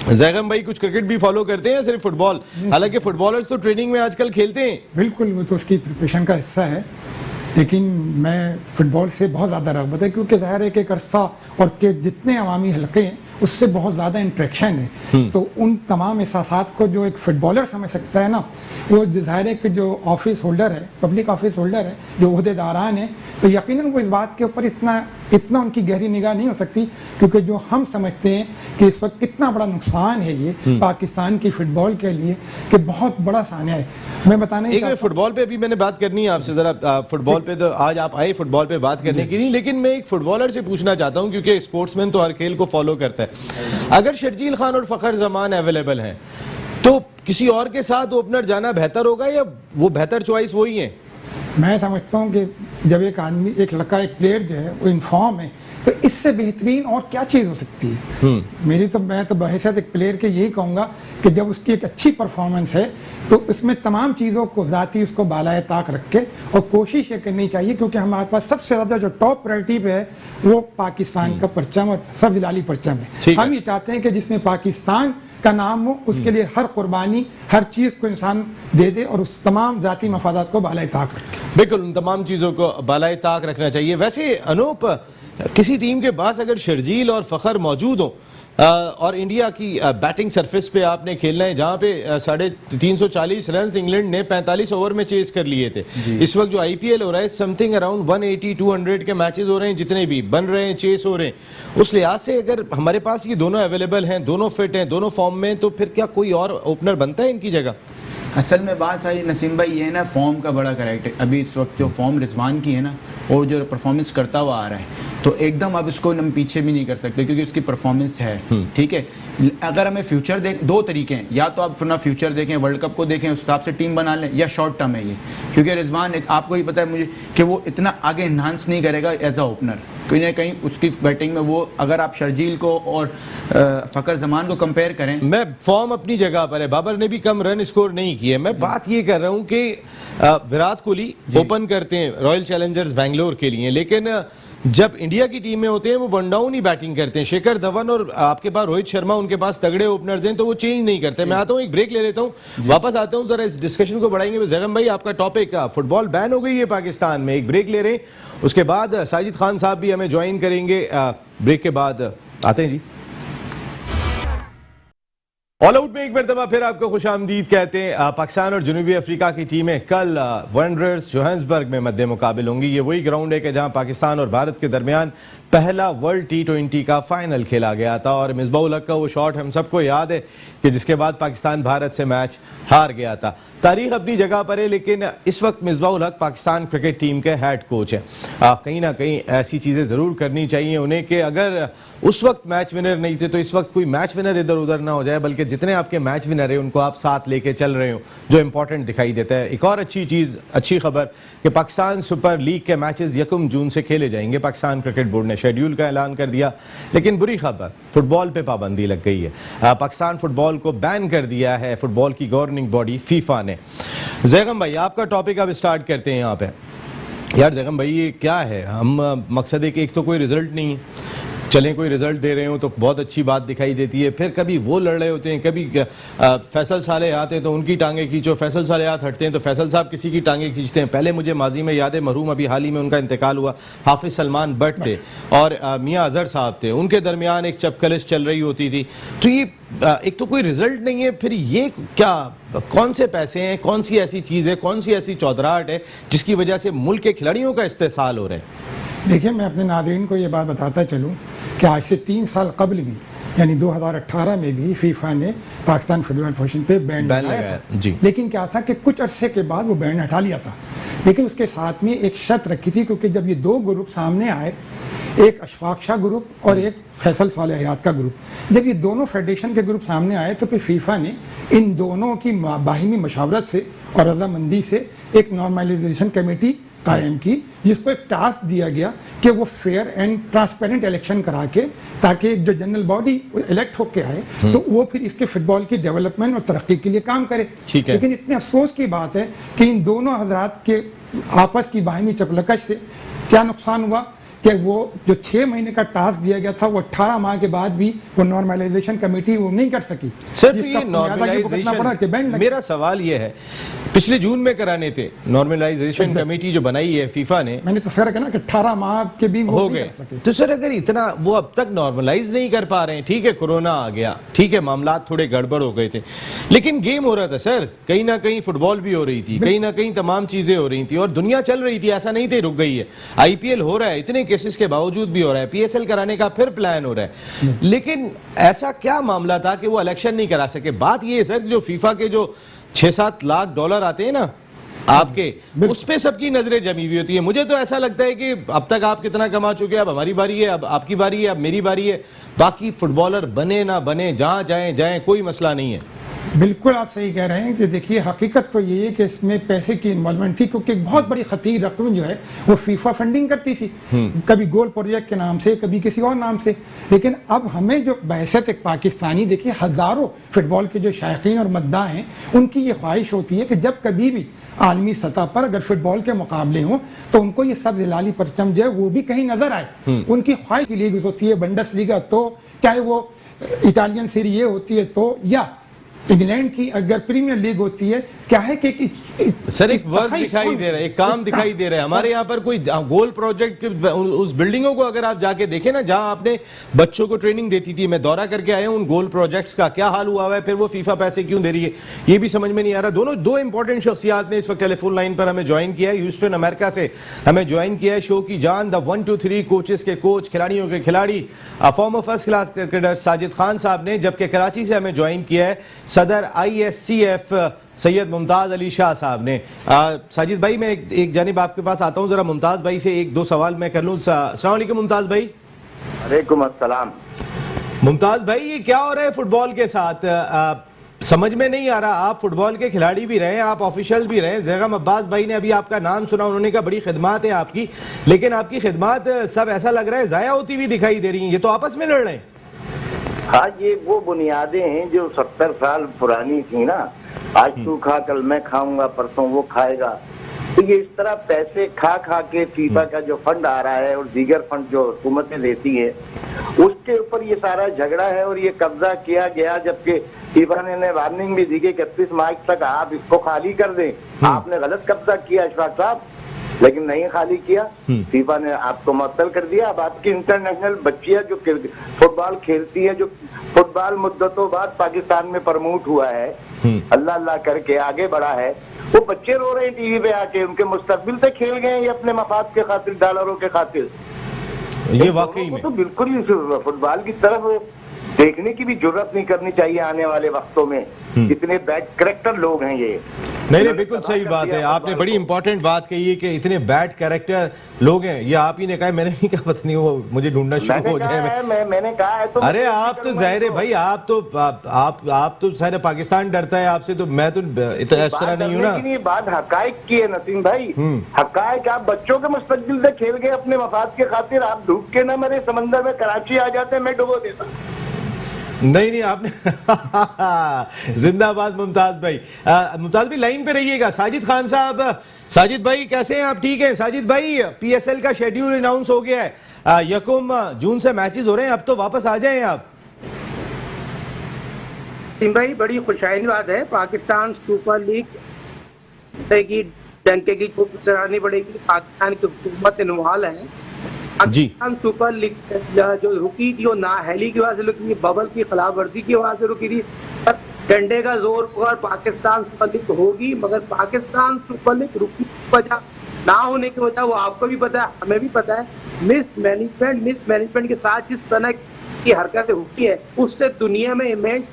Zaigham भाई, कुछ क्रिकेट भी फॉलो करते हैं या सिर्फ फुटबॉल? हालांकि फुटबॉलर्स तो ट्रेनिंग में आजकल खेलते हैं। बिल्कुल, वो तो उसकी प्रिपरेशन का हिस्सा है, लेकिन मैं फुटबॉल से बहुत ज़्यादा रग़बत है क्योंकि ज़ाहिर है कि एक अरसा और के जितने अवामी हलके हैं उससे बहुत ज़्यादा इंट्रैक्शन है, तो उन तमाम एहसासात को जो एक फ़ुटबॉलर समझ सकता है ना, वो ज़ाहिर है कि जो ऑफिस होल्डर है, पब्लिक ऑफिस होल्डर है, जो ओहदेदारान है, तो यकीनन वो इस बात के ऊपर इतना उनकी गहरी निगाह नहीं हो सकती, क्योंकि जो हम समझते हैं कि इस वक्त कितना बड़ा नुकसान है ये पाकिस्तान की फुटबॉल के लिए, कि बहुत बड़ा सानिया है। मैं बताने फुटबॉल पे अभी मैंने बात करनी है आपसे ज़रा, फुटबॉल पे तो आज आप आए फुटबॉल पे बात करने की नहीं, लेकिन मैं एक फुटबॉलर से पूछना चाहता हूं क्योंकि स्पोर्ट्समैन तो हर खेल को फॉलो करता है। अगर शर्जील खान और फ़खर जमान अवेलेबल हैं तो किसी और के साथ ओपनर जाना बेहतर होगा या वो बेहतर चॉइस वही है? मैं समझता हूँ कि जब एक आदमी, एक लड़का, एक प्लेयर जो है वो इनफॉर्म है, तो इससे बेहतरीन और क्या चीज़ हो सकती है। मैं तो बहैसियत एक प्लेयर के यही कहूँगा कि जब उसकी एक अच्छी परफॉर्मेंस है तो उसमें तमाम चीज़ों को ज़ाती उसको बालाए ताक रख के और कोशिश ये करनी चाहिए, क्योंकि हमारे पास सबसे ज़्यादा जो टॉप प्रायोरिटी पे है वो पाकिस्तान का परचम और सब जिलाली परचम है। हम ये चाहते हैं कि जिसमें पाकिस्तान का नाम हो उसके लिए हर कुर्बानी, हर चीज़ को इंसान दे दे और उस तमाम ज़ाती मफादात को बालाए ताक रखे। बिल्कुल, उन तमाम चीज़ों को बालाए ताक रखना चाहिए। वैसे अनूप, किसी टीम के पास अगर शर्जील और फ़खर मौजूद हो और इंडिया की बैटिंग सरफेस पे आपने खेलना है जहाँ पे 340 रन इंग्लैंड ने 45 ओवर में चेस कर लिए थे, इस वक्त जो आईपीएल हो रहा है समथिंग अराउंड 180-200 के मैचेस हो रहे हैं, जितने भी बन रहे हैं, चेस हो रहे हैं, उस लिहाज से अगर हमारे पास ये दोनों अवेलेबल हैं, दोनों फिट हैं, दोनों फॉर्म में, तो फिर क्या कोई और ओपनर बनता है इनकी जगह? असल में बात सारी नसीम भाई ये है ना, फॉर्म का बड़ा करेक्ट है। अभी इस वक्त जो फॉर्म रिजवान की है ना, और जो परफॉर्मेंस करता हुआ आ रहा है, तो एकदम अब इसको हम पीछे भी नहीं कर सकते क्योंकि उसकी परफॉर्मेंस है, ठीक है। अगर हमें फ्यूचर दो तरीके हैं, या तो आप अपना फ्यूचर देखें, वर्ल्ड कप को देखें, उस हिसाब से टीम बना लें, या शॉर्ट टर्म है ये, क्योंकि रिजवान आपको ही पता है मुझे कि वो इतना आगे इन्हांस नहीं करेगा एज अ ओपनर, कहीं ना कहीं उसकी बैटिंग में वो, अगर आप शर्जील को और फ़खर जमान को कंपेयर करें, मैं फॉर्म अपनी जगह पर है, बाबर ने भी कम रन स्कोर नहीं किए, मैं बात ये कर रहा हूँ कि विराट कोहली ओपन करते हैं रॉयल चैलेंजर्स बैंगलोर के लिए, लेकिन जब इंडिया की टीम में होते हैं वो वन डाउन ही बैटिंग करते हैं। शेखर धवन और आपके पास रोहित शर्मा, उनके पास तगड़े ओपनर्स हैं, तो वो चेंज नहीं करते। मैं आता हूँ, एक ब्रेक ले लेता हूँ, वापस आता हूँ, जरा इस डिस्कशन को बढ़ाएंगे। जैगम भाई, आपका टॉपिक फुटबॉल बैन हो गई है पाकिस्तान में, एक ब्रेक ले रहे हैं, उसके बाद साजिद खान साहब भी हमें ज्वाइन करेंगे। ब्रेक के बाद आते हैं जी। ऑल आउट में एक मरतबा फिर आपको खुशामदीद कहते हैं। पाकिस्तान और जनूबी अफ्रीका की टीमें कल वंडरर्स जोहान्सबर्ग में मद्दे मुकाबिल होंगी। ये वही ग्राउंड है कि जहां पाकिस्तान और भारत के दरमियान पहला वर्ल्ड T20 का फाइनल खेला गया था, और मिसबाह-उल हक का वो शॉट हम सबको याद है कि जिसके बाद पाकिस्तान भारत से मैच हार गया था। तारीख अपनी जगह पर है, लेकिन इस वक्त मिसबाह-उल हक पाकिस्तान क्रिकेट टीम के हेड कोच हैं। कहीं ना कहीं ऐसी चीज़ें ज़रूर करनी चाहिए उन्हें कि अगर उस वक्त मैच विनर नहीं थे तो इस वक्त कोई मैच विनर इधर उधर ना हो जाए, बल्कि जितने आपके मैच विनर है उनको आप साथ लेके चल रहे हो, जो इंपॉर्टेंट दिखाई देता है। एक और अच्छी चीज़, अच्छी खबर कि पाकिस्तान सुपर लीग के मैचेस 1 जून से खेले जाएंगे। पाकिस्तान क्रिकेट बोर्ड ने शेड्यूल का ऐलान कर दिया, लेकिन बुरी खबर, फुटबॉल पे पाबंदी लग गई है। पाकिस्तान फुटबॉल को बैन कर दिया है फुटबॉल की गवर्निंग बॉडी फीफा ने। जैगम भाई, आपका टॉपिक अब स्टार्ट करते हैं यहाँ पे। यार जैगम भाई, ये क्या है? हम मकसद है कि एक तो कोई रिजल्ट नहीं है, चलें कोई रिजल्ट दे रहे हो तो बहुत अच्छी बात दिखाई देती है, फिर कभी वो लड़ रहे होते हैं, कभी फैसल साले आते हैं तो उनकी टांगें खींचो, फैसल साले हाथ हटते हैं तो फैसल साहब किसी की टांगें खींचते हैं। पहले मुझे माजी में याद है, मरहूम अभी हाल ही में उनका इंतकाल हुआ, हाफिज सलमान भट्ट थे और मियाँ अजहर साहब थे, उनके दरमियान एक चपकलिश चल रही होती थी। तो ये एक तो कोई रिजल्ट नहीं है, फिर ये क्या, कौन से पैसे हैं, कौन सी ऐसी चीज़ है, कौन सी ऐसी चौधराहट है जिसकी वजह से मुल्क के खिलाड़ियों का इस्तेसाल हो रहा है? देखिए, मैं अपने नाज़रीन को ये बात बताता चलूँ कि आज से 3 साल कबल भी, यानी 2018 में भी फीफा ने पाकिस्तान फुटबॉल फेडरेशन पे बैन लगाया था जी। लेकिन क्या था कि कुछ अरसे के बाद वो बैन हटा लिया था, लेकिन उसके साथ में एक शर्त रखी थी, क्योंकि जब ये 2 ग्रुप सामने आए, एक अशफाक शाह ग्रुप और एक फैसल साले हयात का ग्रुप, जब ये दोनों फेडरेशन के ग्रुप सामने आए तो फिर फीफा ने इन दोनों की बाहिमी मशावरत से और रजामंदी से एक नॉर्मलाइजेशन कमेटी कायम की, जिसको एक टास्क दिया गया कि वो फेयर एंड ट्रांसपेरेंट इलेक्शन करा के, ताकि जो जनरल बॉडी इलेक्ट होके आए तो वो फिर इसके फुटबॉल की डेवलपमेंट और तरक्की के लिए काम करे। लेकिन इतने अफसोस की बात है कि इन दोनों हजरात के आपस की बाहिमी चपलकश से क्या नुकसान हुआ कि वो जो 6 महीने का टास्क दिया गया था, वो 18 माह के बाद भी वो नॉर्मलाइजेशन कमेटी वो नहीं कर सकी। सर, तो ये नॉर्मलाइजेशन, मेरा सवाल ये है, पिछले जून में कराने थे नॉर्मलाइजेशन कमेटी जो बनाई है फीफा ने, मैंने तस्वीर कहना कि 18 माह के भी हो गए। तो सर, अगर इतना वो अब तक नॉर्मलाइज नहीं कर पा रहे हैं, ठीक है कोरोना आ गया, ठीक है मामला थोड़े गड़बड़ हो गए थे, लेकिन गेम हो रहा था सर, कहीं ना कहीं फुटबॉल भी हो रही थी, कहीं ना कहीं तमाम चीजें हो रही थी और दुनिया चल रही थी, ऐसा नहीं थे रुक गई है। आईपीएल हो रहा है, इतने केसेस के बावजूद भी हो रहा है, पीएसएल कराने का फिर प्लान हो रहा है, लेकिन ऐसा क्या मामला था कि वो इलेक्शन नहीं करा सके? बात ये है सर, जो फीफा के जो 6-7 लाख डॉलर आते हैं ना आपके, उस पे सबकी नजरें जमी हुई होती है। मुझे तो ऐसा लगता है कि अब तक आप कितना कमा चुके हैं, अब हमारी बारी है, अब आपकी बारी है, अब मेरी बारी है, बाकी फुटबॉलर बने ना बने, जहां जाएं जाएं, कोई मसला नहीं है। बिल्कुल आप सही कह रहे हैं कि देखिए, हकीकत तो ये है कि इसमें पैसे की इन्वॉल्वमेंट थी, क्योंकि एक बहुत बड़ी खतीर रकम जो है वो फीफा फंडिंग करती थी, कभी गोल प्रोजेक्ट के नाम से, कभी किसी और नाम से। लेकिन अब हमें जो बहसत एक पाकिस्तानी, देखिए हज़ारों फुटबॉल के जो शायकीन और मद्दा हैं, उनकी ये ख्वाहिश होती है कि जब कभी भी आलमी सतह पर अगर फुटबॉल के मुकाबले हों तो उनको ये सब्ज़ लाली परचम जो है वो भी कहीं नजर आए। उनकी ख्वाहिश की लीग होती है, बंडस लीगा तो, चाहे वो इटालियन सीरी ए होती है तो, या इंग्लैंड की अगर प्रीमियर लीग होती है। क्या है कि सर एक वर्क दिखाई दे रहा है, एक काम दिखाई दे रहा है। हमारे यहाँ पर कोई गोल प्रोजेक्ट, उस बिल्डिंगों को अगर आप जाके देखें ना, जहां आपने बच्चों को ट्रेनिंग देती थी, मैं दौरा करके आया हूं, उन गोल प्रोजेक्ट्स का क्या हाल हुआ है, फिर वो फीफा पैसे क्यों दे रही है, ये भी समझ में नहीं आ रहा। दो इंपॉर्टेंट शख्सियात ने इस वक्त टेलीफोन लाइन पर हमें ज्वाइन किया है, ह्यूस्टन अमेरिका से हमें ज्वाइन किया है शो की जान, द 1 2 3 कोचेस के कोच, खिलाड़ियों के खिलाड़ी, farmer first class cricketer Sajid Khan साहब ने, जबकि कराची से हमें ज्वाइन किया है सदर ISCF सैयद मुमताज़ अली शाह साहब ने। साजिद भाई, मैं एक जानिब आपके पास आता हूँ, जरा मुमताज़ भाई से 1-2 सवाल मैं कर लूँ। अस्सलाम वालेकुम मुमताज़ भाई। वालेकुम अस्सलाम। मुमताज़ भाई, ये क्या हो रहा है फुटबॉल के साथ? समझ में नहीं आ रहा। आप फुटबॉल के खिलाड़ी भी रहे, आप ऑफिशियल भी रहे। ज़ैगम अब्बास भाई ने अभी आपका नाम सुना, उन्होंने कहा बड़ी खिदमत है आपकी, लेकिन आपकी खिदमत सब ऐसा लग रहा है ज़ाया होती हुई दिखाई दे रही हैं। ये तो आपस में लड़ रहे हैं। हाँ, ये वो बुनियादें हैं जो 70 साल पुरानी थी ना, आज तू खा कल मैं खाऊंगा परसों वो खाएगा। तो ये इस तरह पैसे खा खा के फीफा का जो फंड आ रहा है और दीगर फंड जो हुकूमतें देती है, उसके ऊपर ये सारा झगड़ा है और ये कब्जा किया गया। जबकि फीफा ने वार्निंग भी दी कि 31 मार्च तक आप इसको खाली कर दें। आपने गलत कब्जा किया अशफाक साहब, लेकिन नहीं खाली किया, फीफा ने आपको मुअत्तल कर दिया। अब आपकी इंटरनेशनल बच्चियां जो फुटबॉल खेलती है, जो फुटबॉल मुद्दतों बाद पाकिस्तान में प्रमोट हुआ है, अल्लाह अल्लाह करके आगे बढ़ा है, वो बच्चे रो रहे हैं टीवी पे आके, उनके मुस्तकबिल से खेल गए ये अपने मफाद के खातिर, डॉलरों के खातिर। ये वाकई में तो बिल्कुल ही फुटबॉल की तरफ देखने की भी जरूरत नहीं करनी चाहिए आने वाले वक्तों में। इतने बैड कैरेक्टर लोग हैं ये। नहीं, बिल्कुल सही बात है। आपने बड़ी इंपॉर्टेंट बात कही है कि इतने बैड कैरेक्टर लोग हैं। ये आप ही ने कहा है, मैंने नहीं कहा, पता नहीं वो मुझे ढूंढना शुरू हो जाए। मैंने कहा है तो अरे आप तो जाहिर है भाई, आप तो सारे पाकिस्तान डरता है आपसे, तो मैं तो इस तरह नहीं हूँ ना। ये बात हकायक की है नसीम भाई, हकायक। आप बच्चों के मुस्तकबिल से खेल गए अपने मफाद के खातिर, आप डूब के ना मरे समंदर में, कराची आ जाते मैं डुबो देता। नहीं आपने जिंदाबाद मुमताज भाई। मुमताज भाई लाइन पे रहिएगा। साजिद खान साहब, साजिद भाई कैसे हैं आप? ठीक हैं साजिद भाई? पीएसएल का शेड्यूल अनाउंस हो गया है, 1 जून से मैचेस हो रहे हैं, अब तो वापस आ जाएं आप। भाई बड़ी खुशहाली बात है, पाकिस्तान सुपर लीग की डंके की खूब करानी पड़ेगी। पाकिस्तान की हुकूमत इन्वॉल्व है। पाकिस्तान सुपर लीग जो रुकी थी वो नाअहली की वजह से रुकी, बबल की खिलाफ वर्जी की वजह से रुकी थी। डंडे का जोर पर पाकिस्तान सुपर लीग होगी, मगर पाकिस्तान सुपर लीग रुकी वजह ना होने की वजह वो आपको भी पता है, हमें भी पता है। मिसमैनेजमेंट के साथ जिस तरह की हरकतें होती है उससे दुनिया में इमेज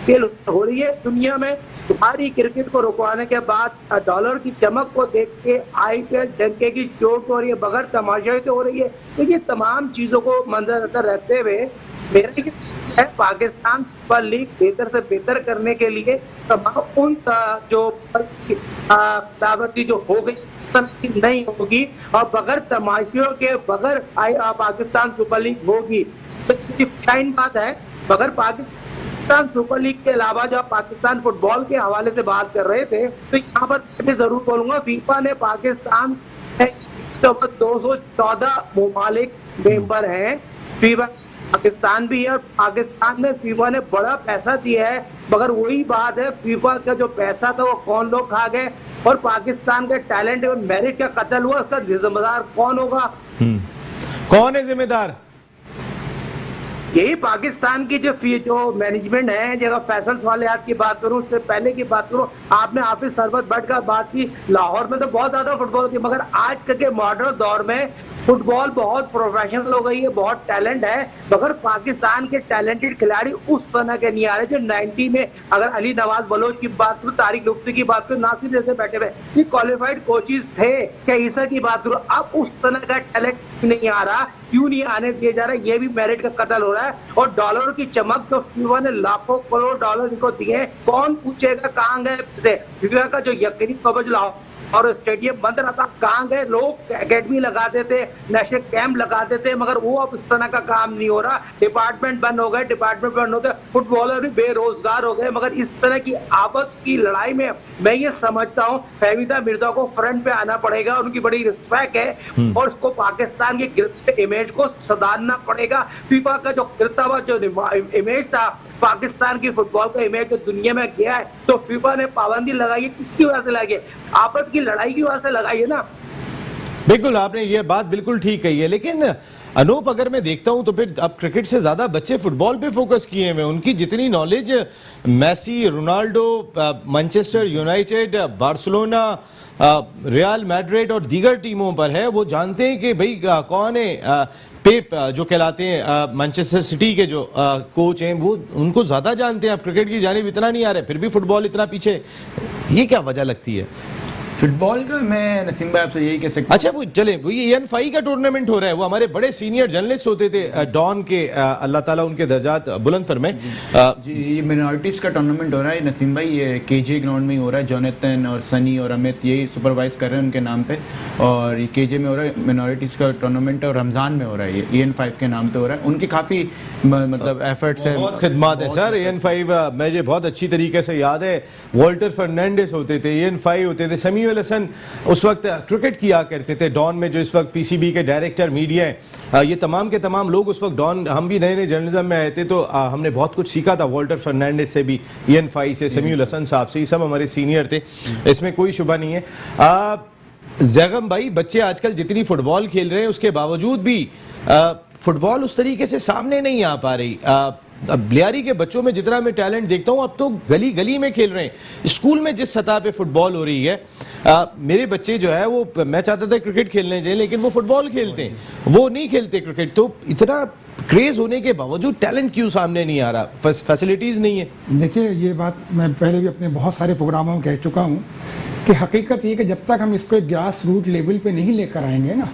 फेल हो रही है। दुनिया में तुम्हारी क्रिकेट को रुकवाने के बाद डॉलर की चमक को देख के आईपीएल डंके की चोट हो रही है, बगैर तमाशाई तो हो रही है। तो ये तमाम चीजों को मंजर रहते हुए मेरा है पाकिस्तान सुपर लीग बेहतर से बेहतर करने के लिए तमाम उन जो दावती जो हो गई इस तरह की नहीं होगी, और बगैर तमाशियों के बगैर पाकिस्तान सुपर लीग होगी। तो शाइन बात है। मगर पाकिस्तान सुपर लीग के अलावा जब पाकिस्तान फुटबॉल के हवाले से बात कर रहे थे तो यहाँ पर मैं जरूर बोलूंगा, फीफा ने पाकिस्तान 214 ममालिक मेंबर हैं, फीफा पाकिस्तान भी है, और पाकिस्तान में फीफा ने बड़ा पैसा दिया है। मगर वही बात है, फीफा का जो पैसा था वो कौन लोग खा गए, और पाकिस्तान के टैलेंट और मेरिट का कत्ल हुआ, उसका जिम्मेदार कौन होगा? कौन है जिम्मेदार? यही पाकिस्तान की जो मैनेजमेंट है। जगह फैसल सवालियात की बात करूं, उससे पहले की बात करूं, आपने हाफिज सरबत भट्ट का बात की। लाहौर में तो बहुत ज्यादा फुटबॉल थी, मगर आज के मॉडर्न दौर में फुटबॉल बहुत प्रोफेशनल हो गई है, बहुत टैलेंट है, मगर पाकिस्तान के टैलेंटेड खिलाड़ी उस तरह के नहीं आ रहे जो 90 में। अगर अली नवाज बलोच की बात करूं, तारिक लुत्फी की बात करूं, नासिर जैसे बैठे हुए ये क्वालिफाइड कोचेज थे, क्या ईसा की बात करूं, अब उस तरह का टैलेंट नहीं आ रहा। क्यों नहीं आने दिया जा रहा है? ये भी मेरिट का कत्ल हो रहा है। और डॉलर की चमक तो फीफा ने लाखों करोड़ डॉलर इनको दिए, कौन पूछेगा कहाँ गए? फीफा का जो यकीनी कवच लाओ और स्टेडियम बंद रहता, कहाँ गए लोग? एकेडमी लगाते थे, नेशनल कैंप लगाते थे, मगर वो अब इस तरह का काम नहीं हो रहा। डिपार्टमेंट बंद हो गए, डिपार्टमेंट बंद हो गए, फुटबॉलर भी बेरोजगार हो गए। मगर इस तरह की आपस की लड़ाई में मैं ये समझता हूँ फहमीदा मिर्जा को फ्रंट पे आना पड़ेगा, उनकी बड़ी रिस्पेक्ट है, और उसको पाकिस्तान की गिरते इमेज को सुधारना पड़ेगा। फीफा का जो गिरता हुआ जो इमेज था पाकिस्तान की फुटबॉल का इमेज जो दुनिया में गया है, तो फीफा ने पाबंदी लगाई है, किसकी वजह से लगाई है? आपस की लड़ाई की वजह से लगाई है ना। बिल्कुल, आपने ये बात बिल्कुल ठीक कही है। लेकिन अनूप, अगर मैं देखता हूं तो फिर अब क्रिकेट से ज्यादा बच्चे फुटबॉल पे फोकस किए हुए हैं। उनकी जितनी knowledge Messi, Ronaldo, Manchester United, Barcelona, Real Madrid और दीगर टीमों पर है, वो जानते हैं कि भाई कौन है पेप जो कहलाते हैं मैनचेस्टर सिटी के जो कोच हैं, वो उनको ज्यादा जानते हैं। अब क्रिकेट की जानिब इतना नहीं आ रहा है, फिर भी फुटबॉल इतना पीछे, ये क्या वजह लगती है? फुटबॉल का मैं नसीम भाई आपसे यही कह सकता हूं। अच्छा, वो चले, वो ये EN5 का टूर्नामेंट हो रहा है, वो हमारे बड़े सीनियर जर्नलिस्ट होते थे डॉन के, अल्लाह ताला उनके दर्जात बुलंद फरमाए। जी, ये मिनॉरिटीज का टूर्नामेंट हो रहा है नसीम भाई, ये केजे ग्राउंड में ही हो रहा है। जोनेथन और सनी और अमित यही सुपरवाइज कर रहे हैं उनके नाम पे, और ये केजे में हो रहा है, मिनॉरिटीज का टूर्नामेंट है, और रमजान में हो रहा है, ये EN5 के नाम पे हो रहा है। उनकी काफी मतलब एफर्ट्स है, बहुत खिदमत है सर। EN5 मुझे बहुत अच्छी तरीके से याद है, वॉल्टर फर्नांडिस होते थे, EN5 होते थे, समीउल हसन उस वक्त क्रिकेट किया करते थे डॉन में, जो इस वक्त PCB के डायरेक्टर मीडिया हैं। ये तमाम के तमाम लोग उस वक्त डॉन, हम भी नए नए जर्नलिज्म में आए थे, तो हमने बहुत कुछ सीखा था वॉल्टर फर्नांडिस से भी, EN5 से, समीउल हसन साहब से, ये सब हमारे सीनियर थे, इसमें कोई शुबा नहीं है। जैगम भाई, बच्चे आजकल जितनी फुटबॉल खेल रहे हैं उसके बावजूद भी फुटबॉल उस तरीके से सामने नहीं आ पा रही। अब लियारी के बच्चों में जितना मैं टैलेंट देखता हूँ, अब तो गली गली में खेल रहे हैं। स्कूल में जिस सतह पे फुटबॉल हो रही है, मेरे बच्चे जो है वो, मैं चाहता था क्रिकेट खेलने जाए, लेकिन वो फुटबॉल खेलते हैं, वो नहीं खेलते क्रिकेट। तो इतना क्रेज होने के बावजूद टैलेंट क्यों सामने नहीं आ रहा? फैसिलिटीज नहीं है। देखिए, ये बात मैं पहले भी अपने बहुत सारे प्रोग्रामों में कह चुका हूँ कि हकीकत ये कि जब तक हम इसको एक ग्रास रूट लेवल पे नहीं लेकर आएंगे ना,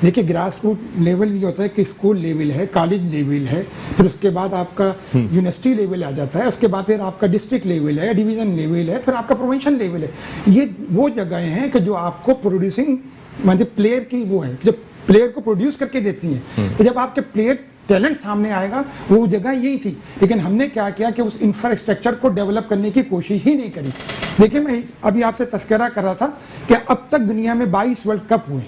देखिए ग्रास रूट लेवल ये होता है कि स्कूल लेवल है, कॉलेज लेवल है, फिर उसके बाद आपका यूनिवर्सिटी लेवल आ जाता है, उसके बाद फिर आपका डिस्ट्रिक्ट लेवल है, डिवीजन लेवल है, फिर आपका प्रोविंशियल लेवल है। ये वो जगह हैं कि जो आपको प्रोड्यूसिंग मतलब प्लेयर की वो है, जब प्लेयर को प्रोड्यूस करके देती हैं। तो जब आपके प्लेयर टैलेंट सामने आएगा, वो जगह यही थी। लेकिन हमने क्या किया कि उस इंफ्रास्ट्रक्चर को डेवलप करने की कोशिश ही नहीं करी। देखिए, मैं अभी आपसे तस्करा कर रहा था कि अब तक दुनिया में 22 वर्ल्ड कप हुए,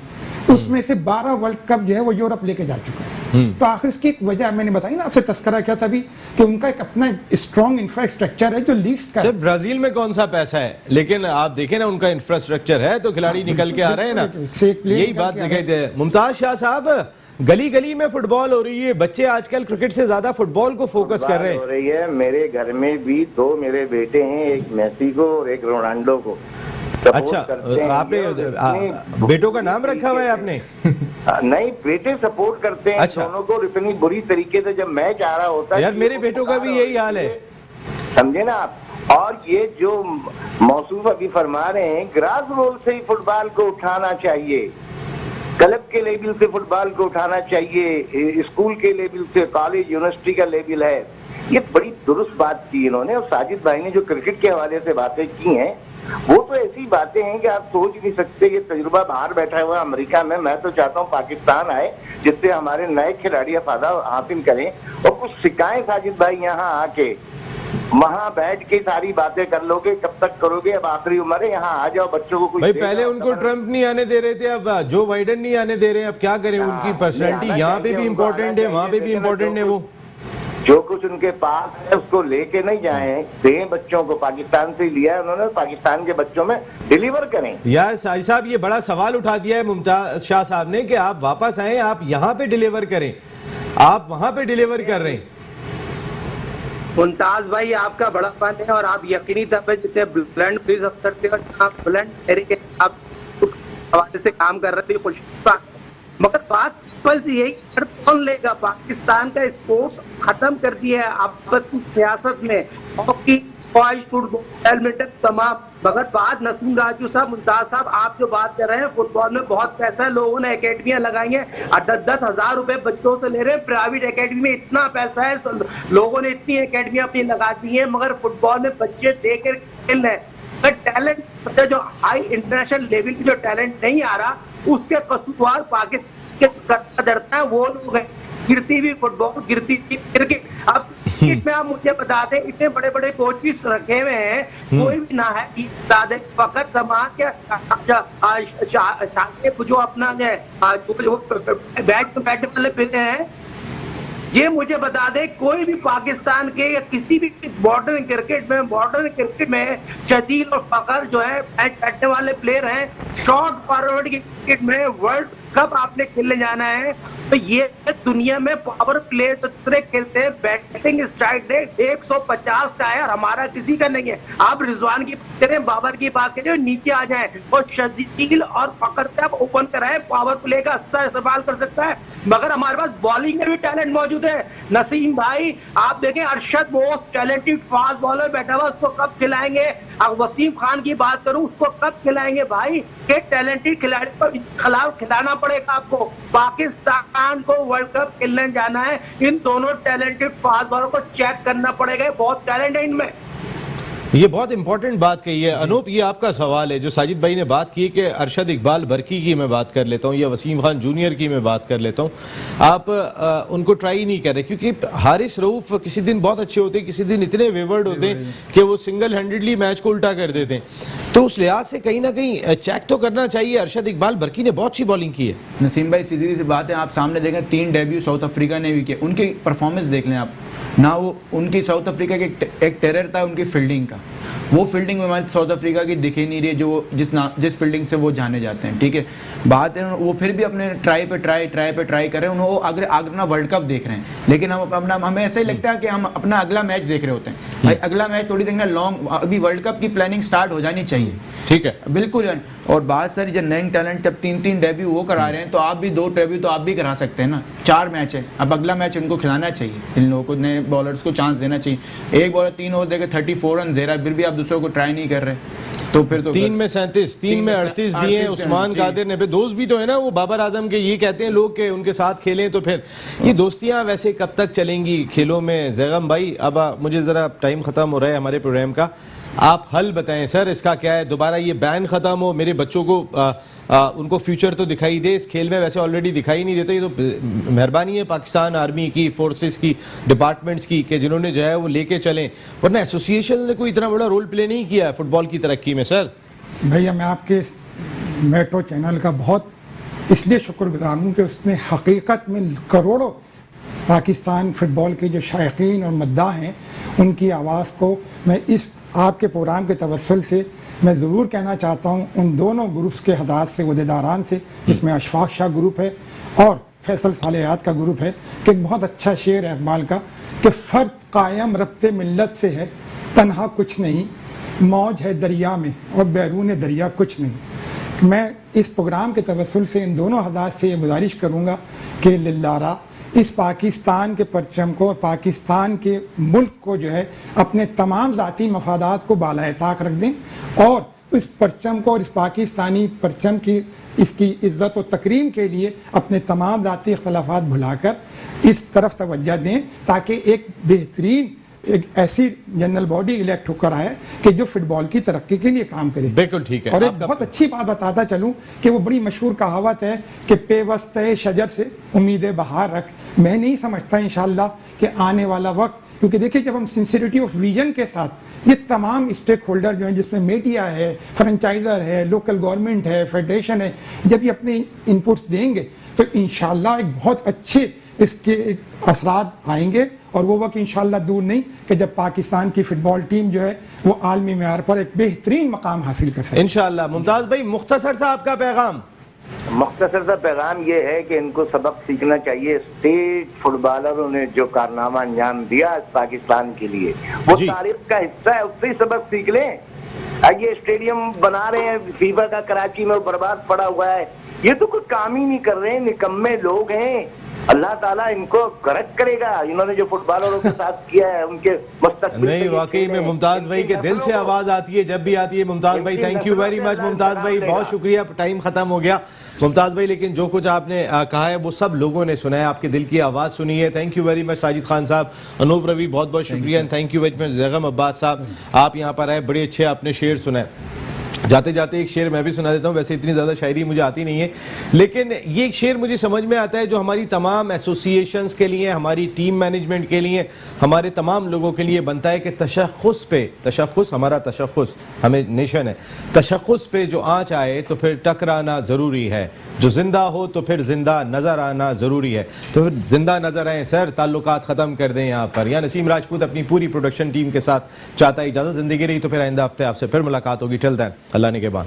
उसमें से 12 वर्ल्ड कप जो है वो यूरोप लेके जा चुका है। तो आखिर इसकी एक वजह मैंने बताई ना, आपसे तस्करा किया था अभी, कि उनका एक अपना स्ट्रॉन्ग इंफ्रास्ट्रक्चर है जो लीग्स का। ब्राजील में कौन सा पैसा है, लेकिन आप देखें ना, उनका इंफ्रास्ट्रक्चर है तो खिलाड़ी निकल के आ रहे हैं ना। यही बात दिखाई दे। मुमताज शाह साहब, गली गली में फुटबॉल हो रही है, बच्चे आजकल क्रिकेट से ज्यादा फुटबॉल को फोकस कर रहे हैं। हो रही है। मेरे घर में भी 2 मेरे बेटे हैं, एक मेसी को और एक रोनाल्डो को। अच्छा, आपने बेटों का नाम रखा हुआ है आपने? नहीं, बेटे सपोर्ट करते हैं। अच्छा। दोनों को इतनी बुरी तरीके से जब मैच आ रहा होता है। यार, मेरे बेटों का भी यही हाल है, समझे ना आप। और ये जो मौसूफ अभी फरमा रहे हैं, ग्रास रूट से ही फुटबॉल को उठाना चाहिए, क्लब के लेवल से फुटबॉल को उठाना चाहिए, स्कूल के लेवल से, कॉलेज यूनिवर्सिटी का लेवल है। ये बड़ी दुरुस्त बात की इन्होंने। और साजिद भाई ने जो क्रिकेट के हवाले से बातें की हैं, वो तो ऐसी बातें हैं कि आप सोच नहीं सकते। ये तजुर्बा बाहर बैठा हुआ अमेरिका में, मैं तो चाहता हूँ पाकिस्तान आए, जिससे हमारे नए खिलाड़ी फायदा हासिल करें और कुछ सिखाएं। साजिद भाई यहाँ आके, वहाँ बैठ के सारी बातें कर लोगे, कब तक करोगे? अब आखिरी उम्र है, यहाँ आ जाओ, बच्चों को कुछ भाई। पहले उनको ट्रंप नहीं आने दे रहे थे, अब जो बाइडेन नहीं आने दे रहे हैं, अब क्या करें? उनकी पर्सनैलिटी यहाँ पे भी इम्पोर्टेंट है, वहाँ पे भी इम्पोर्टेंट है। वो जो कुछ उनके पास है उसको लेके नहीं जाएं, दें बच्चों को। पाकिस्तान से लिया है उन्होंने, पाकिस्तान के बच्चों में डिलीवर करें। यार साहिब साहब, ये बड़ा सवाल उठा दिया है मुमताज शाह साहब ने कि आप वापस आए, आप यहाँ पे डिलीवर करें, आप वहाँ पे डिलीवर कर रहे हैं। मुमताज भाई, आपका बड़ा फन है और आप यकीनी तौर पर जितने ब्लंड पुलिस अफसर थे और आप ब्लंड तरीके आप हवाले से काम कर रहे थे, खुश। मगर बात सिंपल सी यही, कौन लेगा? पाकिस्तान का स्पोर्ट्स खत्म कर दिया है आपस की सियासत में, हॉकी, स्क्वैश, फुटबॉल, बैडमिंटन, तमाम। मगर बात नसीम राजू साहब, मुमताज साहब, आप जो बात कर रहे हैं, फुटबॉल में बहुत पैसा है, लोगों ने एकेडमियां लगाई हैं, 10-10 हजार रुपए बच्चों से ले रहे हैं। प्राइवेट एकेडमी में इतना पैसा है, लोगों ने इतनी एकेडमियां अपनी लगा दी है, मगर फुटबॉल में बच्चे देकर खेल रहे हैं। टैलेंट जो हाई इंटरनेशनल लेवल की जो टैलेंट नहीं आ रहा, उसके कसूरवार पाकिस्तान के डरता है वो लोग हैं। गिरती हुई फुटबॉल, गिरती हुई क्रिकेट। अब क्रिकेट में आप मुझे बता दें, इतने बड़े बड़े कोचेस रखे हुए हैं, कोई भी ना है बता दें, फकत समाज के जो अपना बैट वाले प्लेयर हैं, ये मुझे बता दे, कोई भी पाकिस्तान के या किसी भी मॉडर्न क्रिकेट में शजील और फकर जो है मैच बैठने वाले प्लेयर हैं, शॉर्ट फॉरवर्ड की क्रिकेट में वर्ल्ड कप आपने खेलने जाना है तो ये दुनिया में पावर प्लेयर जितने खेलते हैं, बैटिंग स्ट्राइक रेट 150 का है और हमारा किसी का नहीं है। आप रिजवान की बात करें, बाबर की बात करें, नीचे आ जाए और शजील और फकर से आप ओपन कराए, पावर प्ले का अच्छा इस्तेमाल कर सकता है। मगर हमारे पास बॉलिंग में भी टैलेंट मौजूद है। नसीम भाई आप देखें, Arshad most talented fast bowler बैठा हुआ, उसको कब खिलाएंगे? अब वसीम खान की बात करूं, उसको कब खिलाएंगे? भाई के टैलेंटेड खिलाड़ी को खिलाफ खिलाना पड़ेगा आपको। पाकिस्तान को वर्ल्ड कप खेलने जाना है, इन दोनों टैलेंटेड फास्ट बॉलर को चेक करना पड़ेगा, बहुत टैलेंट है इनमें। ये बहुत इंपॉर्टेंट बात कही है अनूप। ये आपका सवाल है जो साजिद भाई ने बात की कि अरशद इकबाल बरकी की मैं बात कर लेता हूँ या वसीम खान जूनियर की मैं बात कर लेता हूँ, आप उनको ट्राई नहीं कर रहे क्योंकि हारिस रऊफ किसी दिन बहुत अच्छे होते हैं, किसी दिन इतने वेवर्ड होते हैं कि वो सिंगल हैंडेडली मैच को उल्टा कर देते हैं। तो उस लिहाज से कहीं ना कहीं चेक तो करना चाहिए। अरशद इकबाल बरकी ने बहुत सी बॉलिंग की है। नसीम भाई सीधी सी बात है, आप सामने देखें 3 डेब्यू साउथ अफ्रीका ने भी किए, उनकी परफॉर्मेंस देख लें आप ना, वो उनकी साउथ अफ्रीका के एक टेरर था उनकी फील्डिंग का, वो फील्डिंग हमारे साउथ अफ्रीका की दिख ही नहीं रही, जो जिस फील्डिंग से वो जाने जाते हैं। ठीक है, बात है वो फिर भी अपने ट्राई पे ट्राई कर रहे हैं, वो अगला वर्ल्ड कप देख रहे हैं, लेकिन हमें ऐसा ही लगता है कि हम अपना अगला मैच देख रहे होते हैं। भाई अगला मैच थोड़ी देखना लॉन्ग, अभी वर्ल्ड कप की प्लानिंग स्टार्ट हो जानी चाहिए। ठीक है, बिल्कुल। और बात सर जब यंग टैलेंट जब 3 डेब्यू वो करा रहे हैं, तो आप भी 2 डेब्यू तो आप भी करा सकते हैं ना। 4 मैच है, अब अगला मैच इनको खिलाना चाहिए, इन लोगों को, नए बॉलर्स को चांस देना चाहिए। एक बॉलर 3 ओवर देकर 34 रन दे रहा है, फिर भी आप दूसरों को ट्राई नहीं कर रहे, तो फिर तो 3 में 37, 3 में 38 दिए उस्मान कादिर ने। दोस्त भी तो है ना वो बाबर आजम के, ये कहते हैं लोग के उनके साथ खेलें, तो फिर ये दोस्तियां वैसे कब तक चलेंगी खेलों में? जैगम भाई, अब मुझे ज़रा टाइम ख़त्म हो रहा है हमारे प्रोग्राम का, आप हल बताएं सर इसका क्या है? दोबारा ये बैन ख़त्म हो, मेरे बच्चों को उनको फ्यूचर तो दिखाई दे इस खेल में, वैसे ऑलरेडी दिखाई नहीं देता। ये तो मेहरबानी है पाकिस्तान आर्मी की, फोर्सेस की, डिपार्टमेंट्स की, कि जिन्होंने जो है वो लेके चलें, वरना एसोसिएशन ने कोई इतना बड़ा रोल प्ले नहीं किया है फुटबॉल की तरक्की में। सर भैया मैं आपके मेट्रो चैनल का बहुत इसलिए शुक्रगुजार हूँ कि उसने हकीकत में करोड़ों पाकिस्तान फुटबॉल के जो शायकीन और मद्दाह हैं उनकी आवाज़ को मैं इस आपके प्रोग्राम के तवस्सुल से मैं ज़रूर कहना चाहता हूँ उन दोनों ग्रुप्स के हज़रात से, उहदेदारान से, जिसमें अशफाक शाह ग्रुप है और फैसल सालेहात का ग्रुप है, कि एक बहुत अच्छा शेर है इकबाल का कि फ़र्द कायम रब्ते मिल्लत से है, तन्हा कुछ नहीं, मौज है दरिया में और बैरून दरिया कुछ नहीं। मैं इस प्रोग्राम के तवस्सुल से इन दोनों हज़रात से ये गुजारिश करूँगा कि लिल्लारा इस पाकिस्तान के परचम को, पाकिस्तान के मुल्क को जो है अपने तमाम ज़ाती मफादात को बालाए ताक रख दें और इस परचम को और इस पाकिस्तानी परचम की इसकी इज़्ज़त और तकरीम के लिए अपने तमाम ज़ाती इख्तलाफात भुलाकर इस तरफ तवज्जो दें, ताकि एक बेहतरीन एक ऐसी जनरल बॉडी इलेक्ट होकर आए कि जो फुटबॉल की तरक्की के लिए काम करे। बिल्कुल ठीक है। और एक बहुत अच्छी बात बताता चलूं कि वो बड़ी मशहूर कहावत है कि पेवस्ते शजर से उम्मीदें बहार रख। मैं नहीं समझता इंशाल्लाह कि आने वाला वक्त, क्योंकि देखिए जब हम सिंसियरिटी ऑफ विजन के साथ ये तमाम स्टेक होल्डर जो हैं, जिसमें मीडिया है, फ्रेंचाइजर है, लोकल गवर्नमेंट है, फेडरेशन है, जब ये अपने इनपुट्स देंगे तो इंशाल्लाह एक बहुत अच्छे इसके असरात आएंगे और वो वक्त इंशाल्लाह दूर नहीं कि जब पाकिस्तान की फुटबॉल टीम जो है वो आलमी मेयार पर एक बेहतरीन मकाम हासिल कर सके इंशाल्लाह। मुमताज़ भाई, मुख्तसर सा आपका पैगाम? मुख्तसर सा पैगाम ये है कि इनको सबक सीखना चाहिए। स्टेट फुटबॉलरों ने जो कारनामा अंजाम दिया इस पाकिस्तान के लिए, वो तारीख का हिस्सा है, उससे ही सबक सीख लें। ये स्टेडियम बना रहे हैं फीफा का कराची में, बर्बाद पड़ा हुआ है, ये तो कोई काम ही नहीं कर रहे हैं, निकम्मे लोग हैं। अल्लाह ताला इनको करेक्ट करेगा, इन्होंने जो फुटबॉलरों के साथ किया है उनके मुस्तकबिल नहीं, वाकई में मुमताज़ भाई के दिल से आवाज़ आती है जब भी आती है। मुमताज़ भाई, thank you very much. Mumtaz भाई बहुत शुक्रिया, टाइम ख़त्म हो गया मुमताज़ भाई, लेकिन जो कुछ आपने कहा है वो सब लोगों ने सुना है, आपके दिल की आवाज़ सुनी है। Thank you very much Sajid Khan साहब, अनूप रवि, बहुत बहुत शुक्रिया। Thank you very much Zaigham Abbas साहब, आप यहाँ पर आए, बड़े अच्छे आपने शेर सुनाए। जाते जाते एक शेर मैं भी सुना देता हूँ, वैसे इतनी ज़्यादा शायरी मुझे आती नहीं है, लेकिन ये एक शेर मुझे समझ में आता है जो हमारी तमाम एसोसिएशंस के लिए, हमारी टीम मैनेजमेंट के लिए, हमारे तमाम लोगों के लिए बनता है कि तशख़्ख़ुस पे, तशख़्ख़ुस हमारा तशख़्ख़ुस, हमें नेशन है, तशख़्ख़ुस पे जो आँच आए तो फिर टकराना ज़रूरी है, जो ज़िंदा हो तो फिर ज़िंदा नज़र आना ज़रूरी है, तो फिर ज़िंदा नज़र आएँ सर, ताल्लुकात ख़त्म कर दें यहाँ पर। या नसीम राजपूत अपनी पूरी प्रोडक्शन टीम के साथ चाहता है इजाज़त, ज़िंदगी रही तो फिर आइंदा हफ्ते आपसे फिर मुलाकात होगी। टिल देन अल्लाह ने के बाद।